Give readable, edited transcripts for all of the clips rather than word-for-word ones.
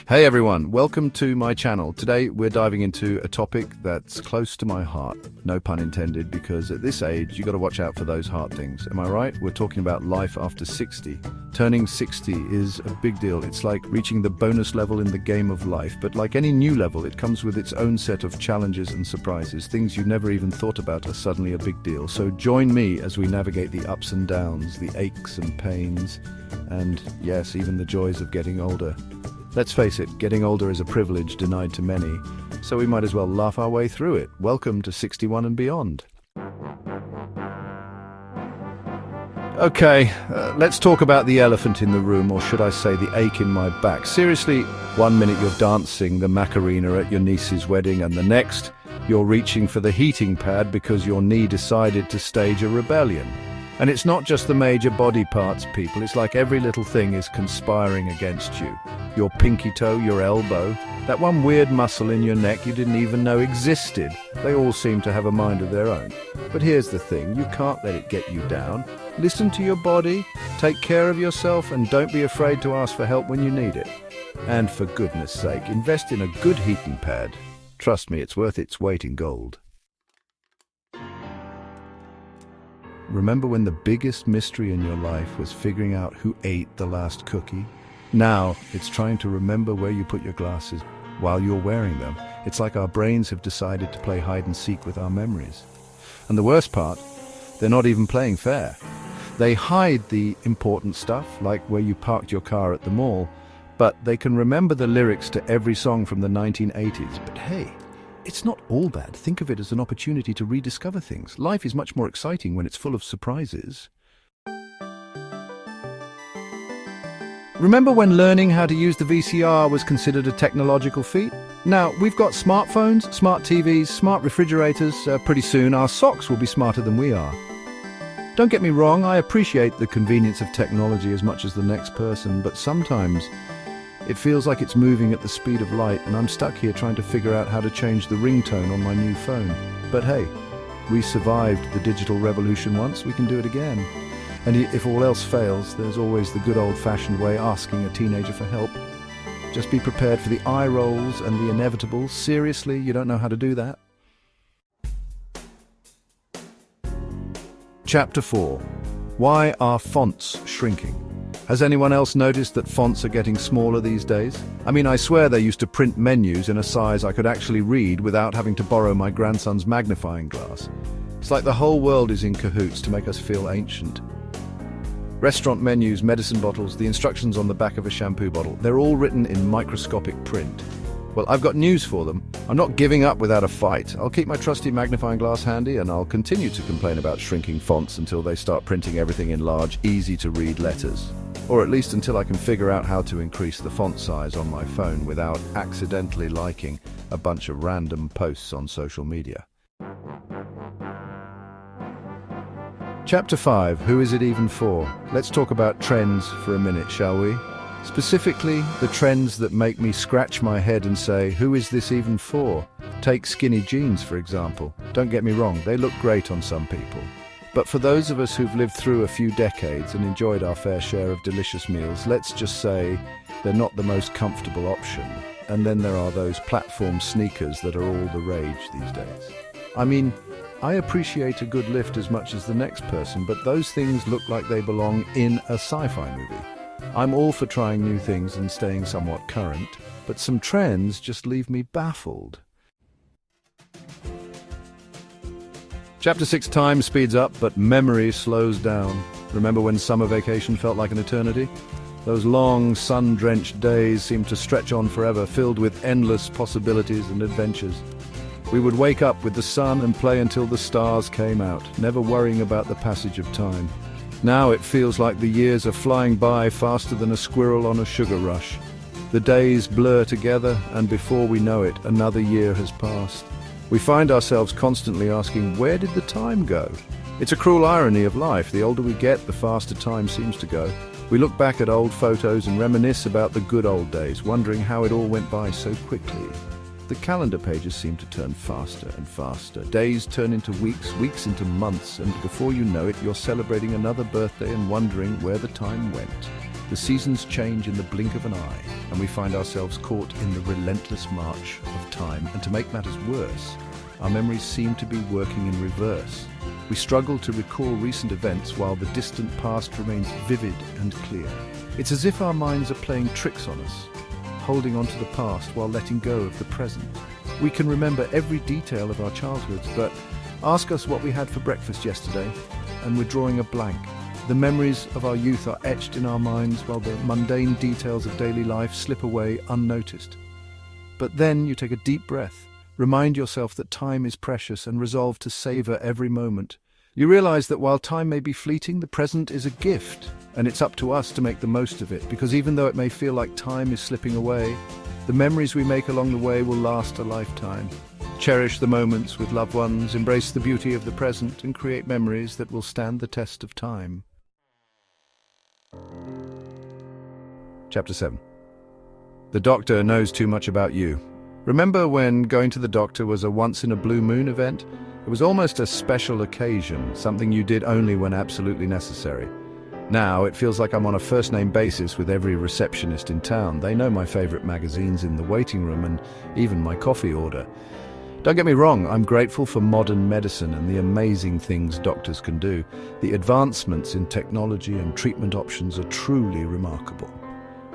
Hey everyone, welcome to my channel. Today we're diving into a topic that's close to my heart. No pun intended, because at this age you got to watch out for those heart things. Am I right? We're talking about life after 60. Turning 60 is a big deal. It's like reaching the bonus level in the game of life. But like any new level, it comes with its own set of challenges and surprises. Things you never even thought about are suddenly a big deal. So join me as we navigate the ups and downs, the aches and pains, and yes, even the joys of getting older. Let's face it, getting older is a privilege denied to many, so we might as well laugh our way through it. Welcome to 61 and beyond. Okay, let's talk about the elephant in the room, or should I say the ache in my back. Seriously, 1 minute you're dancing the Macarena at your niece's wedding, and the next you're reaching for the heating pad because your knee decided to stage a rebellion. And it's not just the major body parts, people. It's like every little thing is conspiring against you. Your pinky toe, your elbow, that one weird muscle in your neck you didn't even know existed. They all seem to have a mind of their own. But here's the thing, you can't let it get you down. Listen to your body, take care of yourself, and don't be afraid to ask for help when you need it. And for goodness sake, invest in a good heating pad. Trust me, it's worth its weight in gold. Remember when the biggest mystery in your life was figuring out who ate the last cookie? Now, it's trying to remember where you put your glasses while you're wearing them. It's like our brains have decided to play hide and seek with our memories. And the worst part, they're not even playing fair. They hide the important stuff, like where you parked your car at the mall, but they can remember the lyrics to every song from the 1980s. But hey, it's not all bad. Think of it as an opportunity to rediscover things. Life is much more exciting when it's full of surprises. Remember when learning how to use the VCR was considered a technological feat? Now, we've got smartphones, smart TVs, smart refrigerators. Pretty soon, our socks will be smarter than we are. Don't get me wrong, I appreciate the convenience of technology as much as the next person, but sometimes it feels like it's moving at the speed of light, and I'm stuck here trying to figure out how to change the ringtone on my new phone. But hey, we survived the digital revolution once, we can do it again. And if all else fails, there's always the good old-fashioned way, asking a teenager for help. Just be prepared for the eye rolls and the inevitable. Seriously, you don't know how to do that? Chapter 4. Why are fonts shrinking? Has anyone else noticed that fonts are getting smaller these days? I mean, I swear they used to print menus in a size I could actually read without having to borrow my grandson's magnifying glass. It's like the whole world is in cahoots to make us feel ancient. Restaurant menus, medicine bottles, the instructions on the back of a shampoo bottle, they're all written in microscopic print. Well, I've got news for them. I'm not giving up without a fight. I'll keep my trusty magnifying glass handy, and I'll continue to complain about shrinking fonts until they start printing everything in large, easy-to-read letters. Or at least until I can figure out how to increase the font size on my phone without accidentally liking a bunch of random posts on social media. Chapter 5. Who is it even for? Let's talk about trends for a minute, shall we? Specifically, the trends that make me scratch my head and say, who is this even for? Take skinny jeans, for example. Don't get me wrong, they look great on some people. But for those of us who've lived through a few decades and enjoyed our fair share of delicious meals, let's just say they're not the most comfortable option. And then there are those platform sneakers that are all the rage these days. I mean, I appreciate a good lift as much as the next person, but those things look like they belong in a sci-fi movie. I'm all for trying new things and staying somewhat current, but some trends just leave me baffled. Chapter 6. Time speeds up, but memory slows down. Remember when summer vacation felt like an eternity? Those long, sun-drenched days seemed to stretch on forever, filled with endless possibilities and adventures. We would wake up with the sun and play until the stars came out, never worrying about the passage of time. Now it feels like the years are flying by faster than a squirrel on a sugar rush. The days blur together, and before we know it, another year has passed. We find ourselves constantly asking, where did the time go? It's a cruel irony of life. The older we get, the faster time seems to go. We look back at old photos and reminisce about the good old days, wondering how it all went by so quickly. The calendar pages seem to turn faster and faster. Days turn into weeks, weeks into months, and before you know it, you're celebrating another birthday and wondering where the time went. The seasons change in the blink of an eye, and we find ourselves caught in the relentless march of time. And to make matters worse, our memories seem to be working in reverse. We struggle to recall recent events while the distant past remains vivid and clear. It's as if our minds are playing tricks on us, holding on to the past while letting go of the present. We can remember every detail of our childhoods, but ask us what we had for breakfast yesterday, and we're drawing a blank. The memories of our youth are etched in our minds while the mundane details of daily life slip away unnoticed. But then you take a deep breath, remind yourself that time is precious and resolve to savor every moment. You realize that while time may be fleeting, the present is a gift, and it's up to us to make the most of it, because even though it may feel like time is slipping away, the memories we make along the way will last a lifetime. Cherish the moments with loved ones, embrace the beauty of the present, and create memories that will stand the test of time. Chapter 7. The doctor knows too much about you. Remember when going to the doctor was a once-in-a-blue-moon event? It was almost a special occasion, something you did only when absolutely necessary. Now, it feels like I'm on a first-name basis with every receptionist in town. They know my favorite magazines in the waiting room and even my coffee order. Don't get me wrong, I'm grateful for modern medicine and the amazing things doctors can do. The advancements in technology and treatment options are truly remarkable.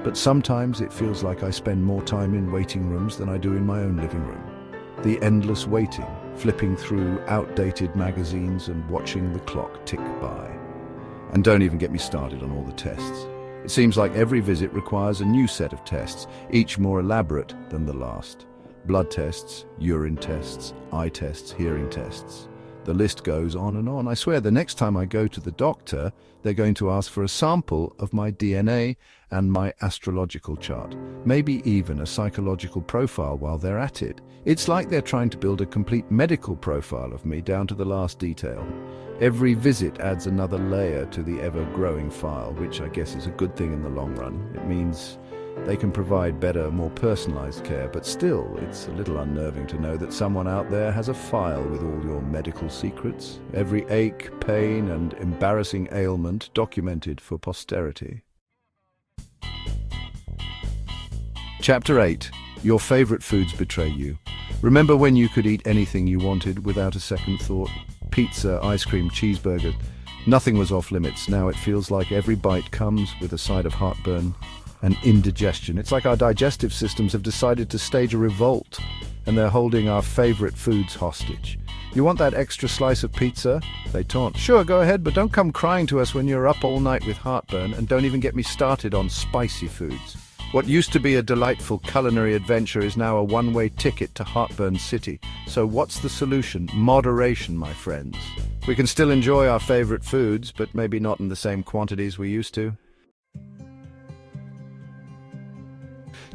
But sometimes it feels like I spend more time in waiting rooms than I do in my own living room. The endless waiting, flipping through outdated magazines and watching the clock tick by. And don't even get me started on all the tests. It seems like every visit requires a new set of tests, each more elaborate than the last. Blood tests, urine tests, eye tests, hearing tests. The list goes on and on. I swear the next time I go to the doctor, they're going to ask for a sample of my DNA and my astrological chart, maybe even a psychological profile while they're at it. It's like they're trying to build a complete medical profile of me down to the last detail. Every visit adds another layer to the ever-growing file, which I guess is a good thing in the long run. It means they can provide better, more personalized care, but still, it's a little unnerving to know that someone out there has a file with all your medical secrets, every ache, pain, and embarrassing ailment documented for posterity. Chapter 8. Your favorite foods betray you. Remember when you could eat anything you wanted without a second thought? Pizza, ice cream, cheeseburger. Nothing was off limits. Now it feels like every bite comes with a side of heartburn and indigestion. It's like our digestive systems have decided to stage a revolt, and they're holding our favorite foods hostage. You want that extra slice of pizza? They taunt. Sure, go ahead, but don't come crying to us when you're up all night with heartburn, and don't even get me started on spicy foods. What used to be a delightful culinary adventure is now a one-way ticket to Heartburn City. So what's the solution? Moderation, my friends. We can still enjoy our favorite foods, but maybe not in the same quantities we used to.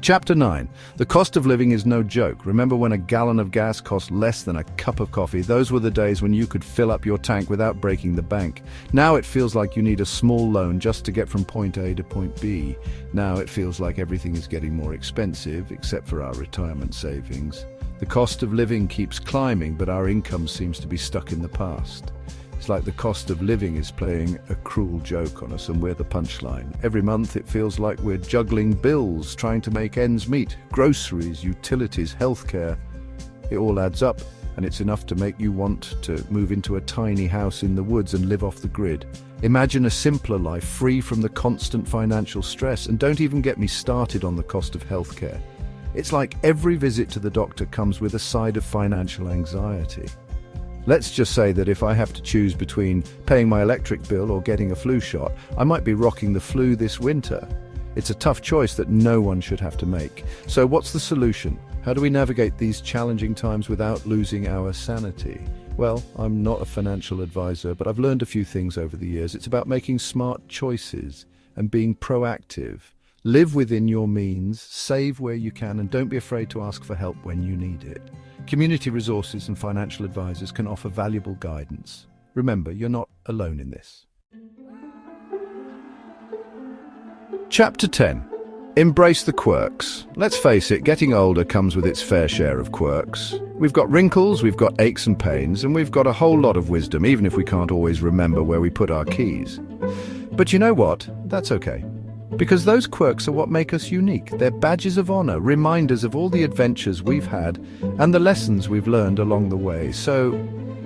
Chapter 9. The cost of living is no joke. Remember when a gallon of gas cost less than a cup of coffee? Those were the days when you could fill up your tank without breaking the bank. Now it feels like you need a small loan just to get from point A to point B. Now it feels like everything is getting more expensive, except for our retirement savings. The cost of living keeps climbing, but our income seems to be stuck in the past. It's like the cost of living is playing a cruel joke on us, and we're the punchline. Every month it feels like we're juggling bills, trying to make ends meet. Groceries, utilities, healthcare. It all adds up, and it's enough to make you want to move into a tiny house in the woods and live off the grid. Imagine a simpler life, free from the constant financial stress, and don't even get me started on the cost of healthcare. It's like every visit to the doctor comes with a side of financial anxiety. Let's just say that if I have to choose between paying my electric bill or getting a flu shot, I might be rocking the flu this winter. It's a tough choice that no one should have to make. So what's the solution? How do we navigate these challenging times without losing our sanity? Well, I'm not a financial advisor, but I've learned a few things over the years. It's about making smart choices and being proactive. Live within your means, save where you can, and don't be afraid to ask for help when you need it. Community resources and financial advisors can offer valuable guidance. Remember, you're not alone in this. Chapter 10. Embrace the quirks. Let's face it, getting older comes with its fair share of quirks. We've got wrinkles, we've got aches and pains, and we've got a whole lot of wisdom, even if we can't always remember where we put our keys. But you know what? That's okay. Because those quirks are what make us unique. They're badges of honor, reminders of all the adventures we've had and the lessons we've learned along the way. So,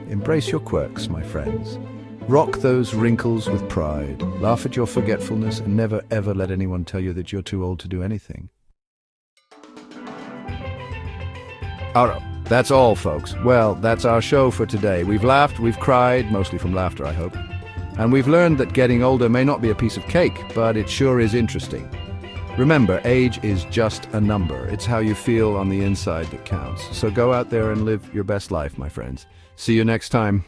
embrace your quirks, my friends. Rock those wrinkles with pride. Laugh at your forgetfulness and never ever let anyone tell you that you're too old to do anything. Alright, that's all, folks. Well, that's our show for today. We've laughed, we've cried, mostly from laughter, I hope. And we've learned that getting older may not be a piece of cake, but it sure is interesting. Remember, age is just a number. It's how you feel on the inside that counts. So go out there and live your best life, my friends. See you next time.